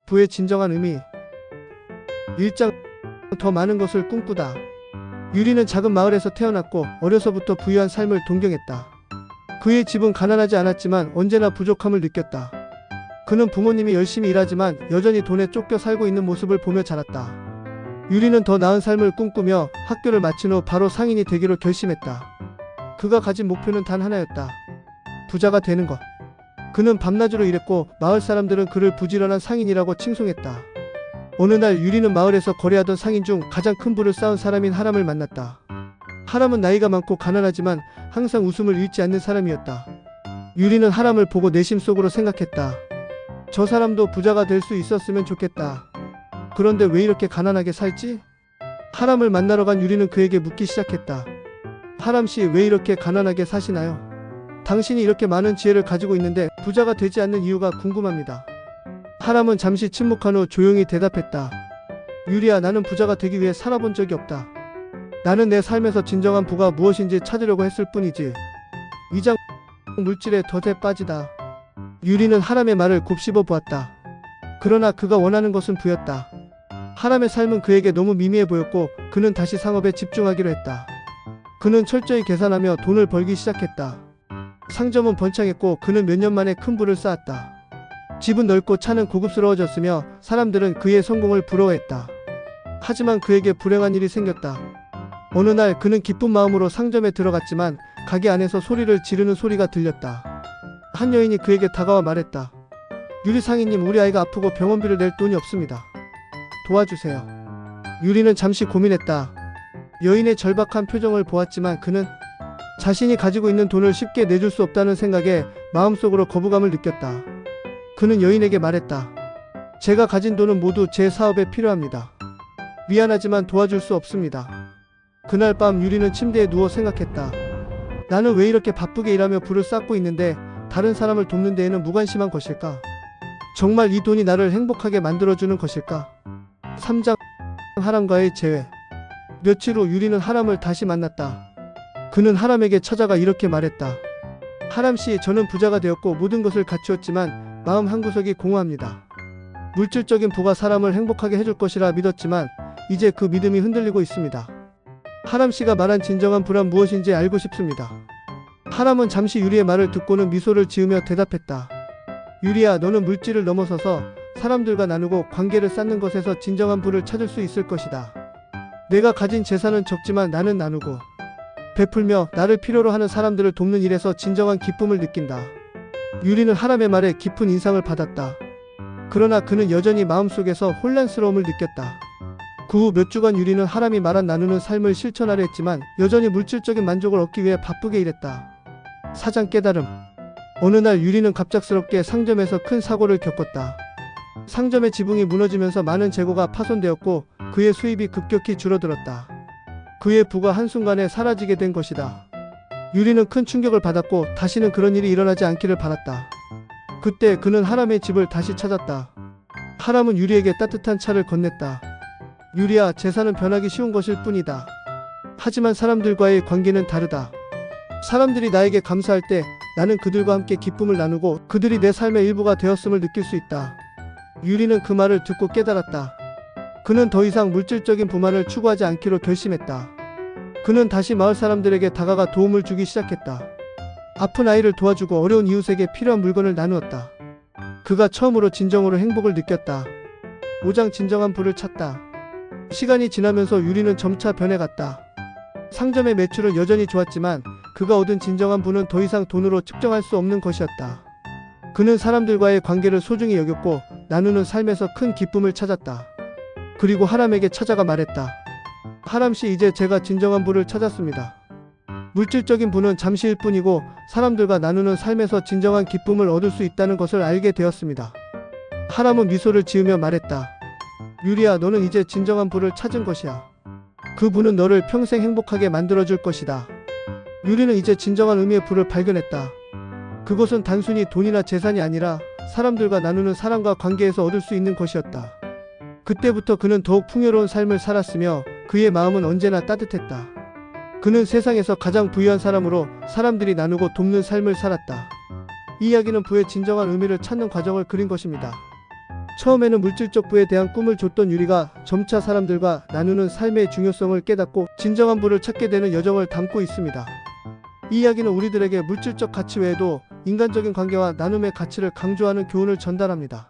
부의 진정한 의미. 1장 더 많은 것을 꿈꾸다. 유리는 작은 마을에서 태어났고 어려서부터 부유한 삶을 동경했다. 그의 집은 가난하지 않았지만 언제나 부족함을 느꼈다. 그는 부모님이 열심히 일하지만 여전히 돈에 쫓겨 살고 있는 모습을 보며 자랐다. 유리는 더 나은 삶을 꿈꾸며 학교를 마친 후 바로 상인이 되기로 결심했다. 그가 가진 목표는 단 하나였다. 부자가 되는 것. 그는 밤낮으로 일했고 마을 사람들은 그를 부지런한 상인이라고 칭송했다. 어느 날 유리는 마을에서 거래하던 상인 중 가장 큰 부를 쌓은 사람인 하람을 만났다. 하람은 나이가 많고 가난하지만 항상 웃음을 잃지 않는 사람이었다. 유리는 하람을 보고 내심 속으로 생각했다. 저 사람도 부자가 될 수 있었으면 좋겠다. 그런데 왜 이렇게 가난하게 살지? 하람을 만나러 간 유리는 그에게 묻기 시작했다. 하람씨, 왜 이렇게 가난하게 사시나요? 당신이 이렇게 많은 지혜를 가지고 있는데 부자가 되지 않는 이유가 궁금합니다. 하람은 잠시 침묵한 후 조용히 대답했다. 유리야, 나는 부자가 되기 위해 살아본 적이 없다. 나는 내 삶에서 진정한 부가 무엇인지 찾으려고 했을 뿐이지. 2장 물질에 덫에 빠지다. 유리는 하람의 말을 곱씹어 보았다. 그러나 그가 원하는 것은 부였다. 하람의 삶은 그에게 너무 미미해 보였고 그는 다시 상업에 집중하기로 했다. 그는 철저히 계산하며 돈을 벌기 시작했다. 상점은 번창했고 그는 몇 년 만에 큰 부를 쌓았다. 집은 넓고 차는 고급스러워졌으며 사람들은 그의 성공을 부러워했다. 하지만 그에게 불행한 일이 생겼다. 어느 날 그는 기쁜 마음으로 상점에 들어갔지만 가게 안에서 소리를 지르는 소리가 들렸다. 한 여인이 그에게 다가와 말했다. 유리 상인님, 우리 아이가 아프고 병원비를 낼 돈이 없습니다. 도와주세요. 유리는 잠시 고민했다. 여인의 절박한 표정을 보았지만 그는 자신이 가지고 있는 돈을 쉽게 내줄 수 없다는 생각에 마음속으로 거부감을 느꼈다. 그는 여인에게 말했다. 제가 가진 돈은 모두 제 사업에 필요합니다. 미안하지만 도와줄 수 없습니다. 그날 밤 유리는 침대에 누워 생각했다. 나는 왜 이렇게 바쁘게 일하며 부를 쌓고 있는데 다른 사람을 돕는 데에는 무관심한 것일까? 정말 이 돈이 나를 행복하게 만들어주는 것일까? 3장 하람과의 재회. 며칠 후 유리는 하람을 다시 만났다. 그는 하람에게 찾아가 이렇게 말했다. 하람씨, 저는 부자가 되었고 모든 것을 갖추었지만 마음 한구석이 공허합니다. 물질적인 부가 사람을 행복하게 해줄 것이라 믿었지만 이제 그 믿음이 흔들리고 있습니다. 하람씨가 말한 진정한 부란 무엇인지 알고 싶습니다. 하람은 잠시 유리의 말을 듣고는 미소를 지으며 대답했다. 유리야, 너는 물질을 넘어서서 사람들과 나누고 관계를 쌓는 것에서 진정한 부를 찾을 수 있을 것이다. 내가 가진 재산은 적지만 나는 나누고 베풀며 나를 필요로 하는 사람들을 돕는 일에서 진정한 기쁨을 느낀다. 유리는 하람의 말에 깊은 인상을 받았다. 그러나 그는 여전히 마음속에서 혼란스러움을 느꼈다. 그 후 몇 주간 유리는 하람이 말한 나누는 삶을 실천하려 했지만 여전히 물질적인 만족을 얻기 위해 바쁘게 일했다. 4장 깨달음. 어느 날 유리는 갑작스럽게 상점에서 큰 사고를 겪었다. 상점의 지붕이 무너지면서 많은 재고가 파손되었고 그의 수입이 급격히 줄어들었다. 그의 부가 한순간에 사라지게 된 것이다. 유리는 큰 충격을 받았고 다시는 그런 일이 일어나지 않기를 바랐다. 그때 그는 하람의 집을 다시 찾았다. 하람은 유리에게 따뜻한 차를 건넸다. 유리야, 재산은 변하기 쉬운 것일 뿐이다. 하지만 사람들과의 관계는 다르다. 사람들이 나에게 감사할 때 나는 그들과 함께 기쁨을 나누고 그들이 내 삶의 일부가 되었음을 느낄 수 있다. 유리는 그 말을 듣고 깨달았다. 그는 더 이상 물질적인 부만을 추구하지 않기로 결심했다. 그는 다시 마을 사람들에게 다가가 도움을 주기 시작했다. 아픈 아이를 도와주고 어려운 이웃에게 필요한 물건을 나누었다. 그가 처음으로 진정으로 행복을 느꼈다. 5장 진정한 부를 찾다. 시간이 지나면서 유리는 점차 변해갔다. 상점의 매출은 여전히 좋았지만 그가 얻은 진정한 부는 더 이상 돈으로 측정할 수 없는 것이었다. 그는 사람들과의 관계를 소중히 여겼고 나누는 삶에서 큰 기쁨을 찾았다. 그리고 하람에게 찾아가 말했다. 하람씨, 이제 제가 진정한 부를 찾았습니다. 물질적인 부는 잠시일 뿐이고 사람들과 나누는 삶에서 진정한 기쁨을 얻을 수 있다는 것을 알게 되었습니다. 하람은 미소를 지으며 말했다. 유리야, 너는 이제 진정한 부를 찾은 것이야. 그 부는 너를 평생 행복하게 만들어줄 것이다. 유리는 이제 진정한 의미의 부를 발견했다. 그것은 단순히 돈이나 재산이 아니라 사람들과 나누는 사랑과 관계에서 얻을 수 있는 것이었다. 그때부터 그는 더욱 풍요로운 삶을 살았으며 그의 마음은 언제나 따뜻했다. 그는 세상에서 가장 부유한 사람으로 사람들이 나누고 돕는 삶을 살았다. 이 이야기는 부의 진정한 의미를 찾는 과정을 그린 것입니다. 처음에는 물질적 부에 대한 꿈을 줬던 유리가 점차 사람들과 나누는 삶의 중요성을 깨닫고 진정한 부를 찾게 되는 여정을 담고 있습니다. 이 이야기는 우리들에게 물질적 가치 외에도 인간적인 관계와 나눔의 가치를 강조하는 교훈을 전달합니다.